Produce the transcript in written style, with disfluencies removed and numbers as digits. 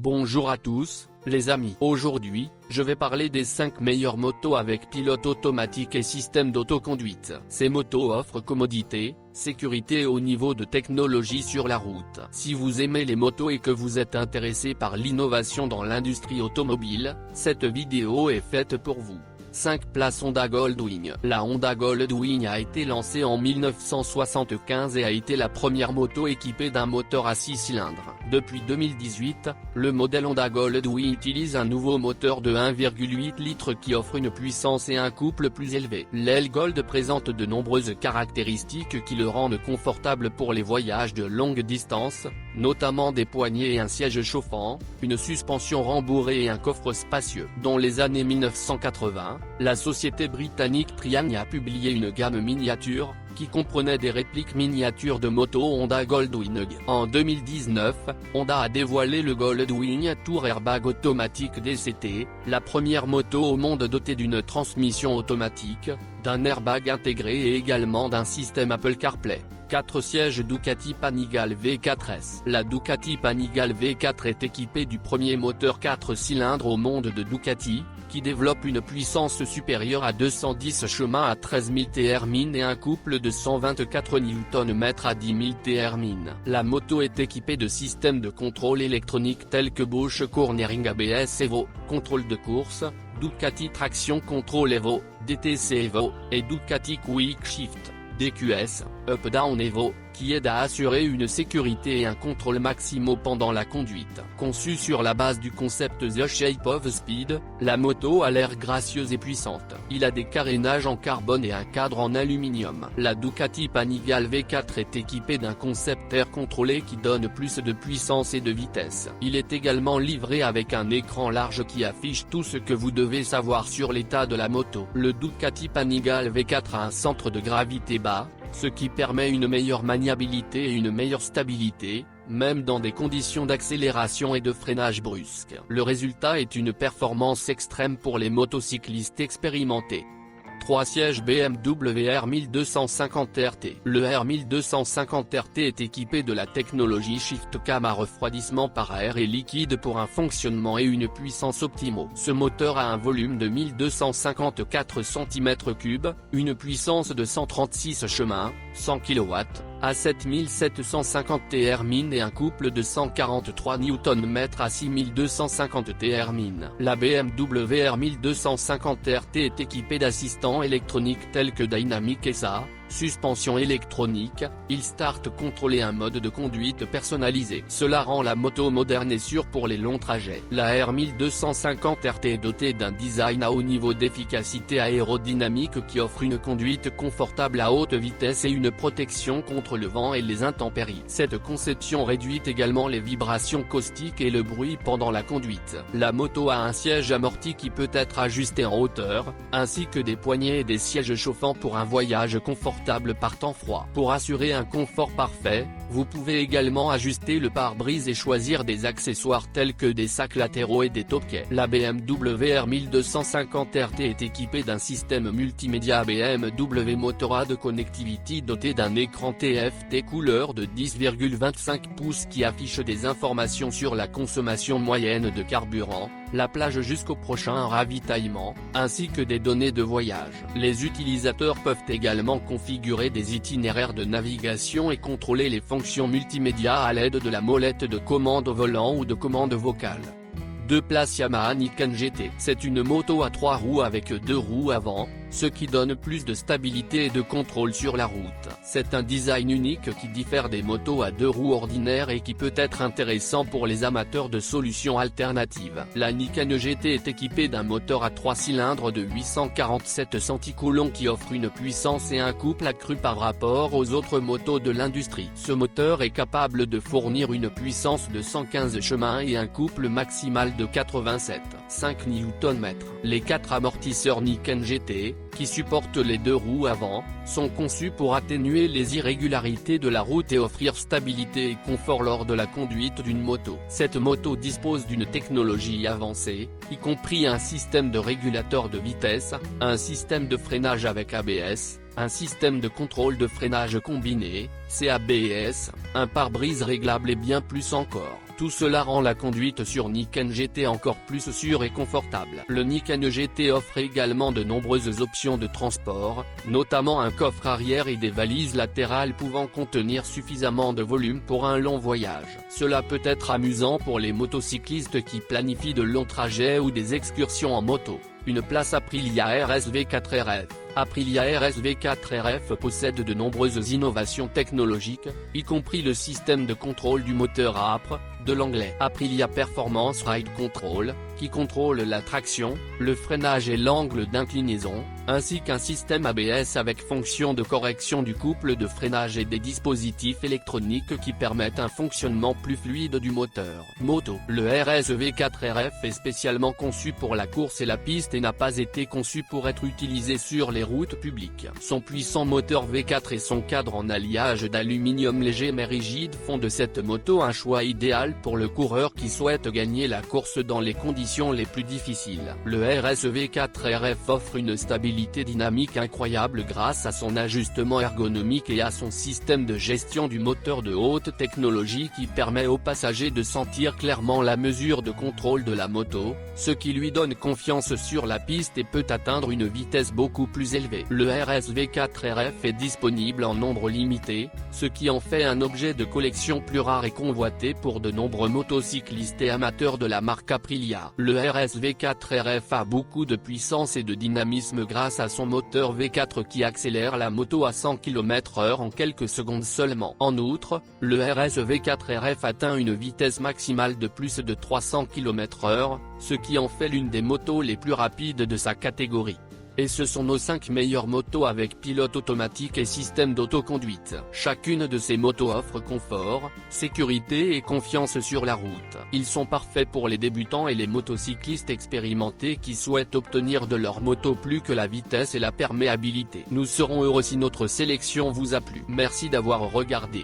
Bonjour à tous, les amis. Aujourd'hui, je vais parler des 5 meilleures motos avec pilote automatique et système d'autoconduite. Ces motos offrent commodité, sécurité et haut niveau de technologie sur la route. Si vous aimez les motos et que vous êtes intéressé par l'innovation dans l'industrie automobile, cette vidéo est faite pour vous. 5 places Honda Goldwing. La Honda Goldwing a été lancée en 1975 et a été la première moto équipée d'un moteur à 6 cylindres. Depuis 2018, le modèle Honda Goldwing utilise un nouveau moteur de 1,8 litres qui offre une puissance et un couple plus élevés. L'aile Gold présente de nombreuses caractéristiques qui le rendent confortable pour les voyages de longue distance, notamment des poignées et un siège chauffant, une suspension rembourrée et un coffre spacieux. Dans les années 1980, la société britannique Triumph a publié une gamme miniature, qui comprenait des répliques miniatures de motos Honda Goldwing. En 2019, Honda a dévoilé le Goldwing Tour Airbag automatique DCT, la première moto au monde dotée d'une transmission automatique, d'un airbag intégré et également d'un système Apple CarPlay. 4 sièges Ducati Panigale V4S. La Ducati Panigale V4 est équipée du premier moteur 4 cylindres au monde de Ducati, qui développe une puissance supérieure à 210 chemins à 13 000 Thermin et un couple de 124 Nm à 10 000 Thermin. La moto est équipée de systèmes de contrôle électronique tels que Bosch Cornering ABS Evo, contrôle de course, Ducati Traction Control Evo, DTC Evo, et Ducati Quick Shift, DQS, Up Down Evo, qui aide à assurer une sécurité et un contrôle maximaux pendant la conduite. Conçue sur la base du concept The Shape of Speed, la moto a l'air gracieuse et puissante. Il a des carénages en carbone et un cadre en aluminium. La Ducati Panigale V4 est équipée d'un concept air contrôlé qui donne plus de puissance et de vitesse. Il est également livré avec un écran large qui affiche tout ce que vous devez savoir sur l'état de la moto. Le Ducati Panigale V4 a un centre de gravité bas, ce qui permet une meilleure maniabilité et une meilleure stabilité, même dans des conditions d'accélération et de freinage brusque. Le résultat est une performance extrême pour les motocyclistes expérimentés. 3 sièges BMW R1250RT. Le R1250RT est équipé de la technologie ShiftCam à refroidissement par air et liquide pour un fonctionnement et une puissance optimaux. Ce moteur a un volume de 1254 cm3, une puissance de 136 chemins, 100 kW, à 7750 Thermin et un couple de 143 Nm à 6250 Thermin. La BMW R1250RT est équipée d'assistants électroniques tels que Dynamic SA, suspension électronique, Hill Start contrôlé, un mode de conduite personnalisé. Cela rend la moto moderne et sûre pour les longs trajets. La R1250RT est dotée d'un design à haut niveau d'efficacité aérodynamique qui offre une conduite confortable à haute vitesse et une protection contre le vent et les intempéries. Cette conception réduit également les vibrations caustiques et le bruit pendant la conduite. La moto a un siège amorti qui peut être ajusté en hauteur, ainsi que des poignées et des sièges chauffants pour un voyage confortable par temps froid. Pour assurer un confort parfait, vous pouvez également ajuster le pare-brise et choisir des accessoires tels que des sacs latéraux et des top-quais. La BMW R1250RT est équipée d'un système multimédia BMW Motorrad Connectivity doté d'un écran TFT couleur de 10,25 pouces qui affiche des informations sur la consommation moyenne de carburant, la plage jusqu'au prochain ravitaillement, ainsi que des données de voyage. Les utilisateurs peuvent également configurer des itinéraires de navigation et contrôler les fonctions multimédia à l'aide de la molette de commande au volant ou de commande vocale. 2 places Yamaha Niken GT. C'est une moto à 3 roues avec 2 roues avant, ce qui donne plus de stabilité et de contrôle sur la route. C'est un design unique qui diffère des motos à 2 roues ordinaires et qui peut être intéressant pour les amateurs de solutions alternatives. La Niken GT est équipée d'un moteur à 3 cylindres de 847 centicoulomb qui offre une puissance et un couple accru par rapport aux autres motos de l'industrie. Ce moteur est capable de fournir une puissance de 115 chemins et un couple maximal de 87,5 Nm. Les 4 amortisseurs Niken GT, qui supportent les 2 roues avant, sont conçus pour atténuer les irrégularités de la route et offrir stabilité et confort lors de la conduite d'une moto. Cette moto dispose d'une technologie avancée, y compris un système de régulateur de vitesse, un système de freinage avec ABS, un système de contrôle de freinage combiné, CABS, un pare-brise réglable et bien plus encore. Tout cela rend la conduite sur Niken GT encore plus sûre et confortable. Le Niken GT offre également de nombreuses options de transport, notamment un coffre arrière et des valises latérales pouvant contenir suffisamment de volume pour un long voyage. Cela peut être amusant pour les motocyclistes qui planifient de longs trajets ou des excursions en moto. Une place Aprilia RSV4 RF. Aprilia RSV4 RF possède de nombreuses innovations technologiques, y compris le système de contrôle du moteur âpre, de l'anglais Aprilia Performance Ride Control, qui contrôle la traction, le freinage et l'angle d'inclinaison, ainsi qu'un système ABS avec fonction de correction du couple de freinage et des dispositifs électroniques qui permettent un fonctionnement plus fluide du moteur. Moto. Le RSV4 RF est spécialement conçu pour la course et la piste et n'a pas été conçu pour être utilisé sur les routes publiques. Son puissant moteur V4 et son cadre en alliage d'aluminium léger mais rigide font de cette moto un choix idéal pour le coureur qui souhaite gagner la course dans les conditions les plus difficiles. Le RSV4 RF offre une stabilité dynamique incroyable grâce à son ajustement ergonomique et à son système de gestion du moteur de haute technologie qui permet aux passagers de sentir clairement la mesure de contrôle de la moto, ce qui lui donne confiance sur la piste et peut atteindre une vitesse beaucoup plus élevée. Le RSV4 RF est disponible en nombre limité, ce qui en fait un objet de collection plus rare et convoité pour de nombreux motocyclistes et amateurs de la marque Aprilia. Le RSV4 RF a beaucoup de puissance et de dynamisme grâce à son moteur V4 qui accélère la moto à 100 km/h en quelques secondes seulement. En outre, le RSV4 RF atteint une vitesse maximale de plus de 300 km/h, ce qui en fait l'une des motos les plus rapides de sa catégorie. Et ce sont nos 5 meilleures motos avec pilote automatique et système d'autoconduite. Chacune de ces motos offre confort, sécurité et confiance sur la route. Ils sont parfaits pour les débutants et les motocyclistes expérimentés qui souhaitent obtenir de leur moto plus que la vitesse et la perméabilité. Nous serons heureux si notre sélection vous a plu. Merci d'avoir regardé.